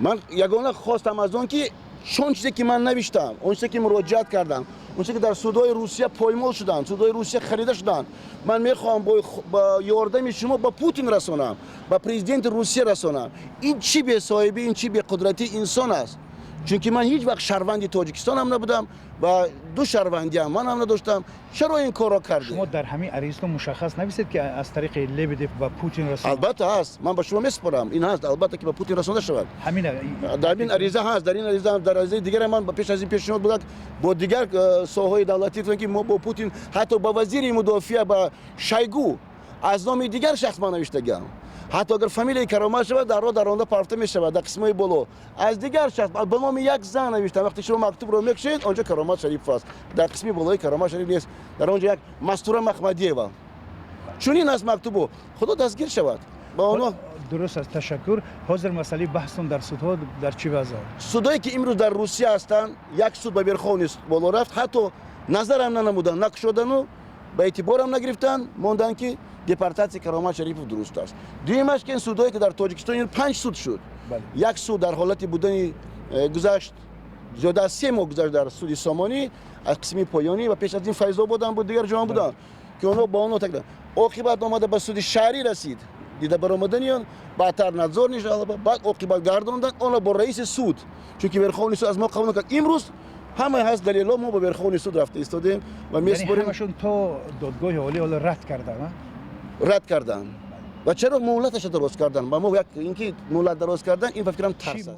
من یگانه خواستم از اون که چون چیزی که من نوشتم، اون چیزی که مراجعت کردم، اون چیزی که در سودای روسیه پایمال شدن، سودای روسیه خریده شدن، من میخوام با یاردم شما با پوتین رسانم، با پرزیدنت روسیه رسانم. این چی به صاحبی، این چی به قدرتی انسان است. چون که من هیچ وقت شهروندی تاجیکستان هم نبودم و دو شهروندی هم من نداشتم. چرا این کارا کردی؟ شما در همین عریضه مشخص نویسید که از طریق لبدف و پوتین رسانده؟ البته هست، من به شما میسپارم، این هست البته که به پوتین رسانده شود. همین در این عریضه هست، در این عریضه هم در عریضه دیگر من پیش از این پیشنهاد بود با دیگر ساهای دولتی که ما با پوتین حتی با وزیر مدافع با شایگو از نام دیگر شخص ما نوشتگم. حتی اگر فامیلی کرامت شود در آن پرفته می شود در قسمت بالا از دیگر شخص به نام یک زن نوشته. وقتی شما مکتوب رو میکشید آنجا کرامت شریف است، در قسمت بالای کرامت شریف نیست، در آنجا یک مستوره محمدیه. چون این از مکتوبو خدا دستگیر شود با آنها. درست است، تشکر. حاضر مسئله بحثتون در سودها در چی وضع؟ سودایی که امروز در روسیه هستند، یک سود به ورخوانی بالا رفت، حتی نظر هم ننمودن، نقشودن و به اعتبار هم نگرفتن، موندن که دپارتاسیون کرامت شریف درست است. دویمش که این سودایی که در تاجیکستان 5 سود شد. بله. یک سود در حالت بودن گذشت، زیاده از 3 ماه گذشت در سود سامانی از قسم پایانی و پیش از این فیض آباد بود دیگر جهان بودن که اونها با اون تکلیف عاقبت آمده به سود شهری رسید. دیده برآمدنیان بعدتر نظر نشه، بعد عاقبت گرداندن اون با رئیس سود، چون که ورخوانی سود از ما قبول نکرد. امروز همه هست دلیل ما با ورخوانی سود رفته ایستادیم و میسپاریم. یعنی همشون تا دادگاه عالی حالا رد کردن؟ رد کردن. و چرا مهلتش درست کردن؟ با ما یک اینکه مهلت درست کردن این فکرم ترس است.